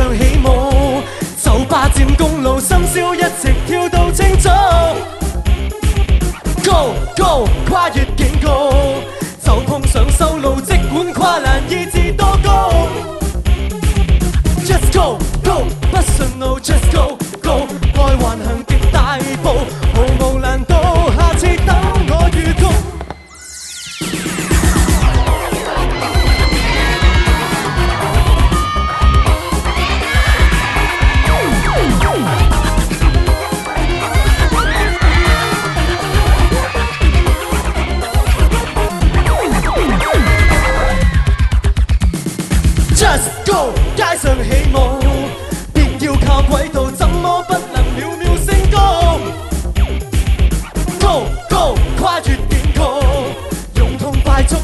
上起舞，酒吧佔公路，深宵一直跳到清早。Go Go 跨越警告，就碰上修路，即管跨欄意志多高。Just go Go 不順路 Just go Go 愛橫行極大步，毫無難度，下次等我預告。Just go 街上起舞，別要靠軌道，怎麼不能秒秒升高 ？Go Go 跨越警告，用痛快速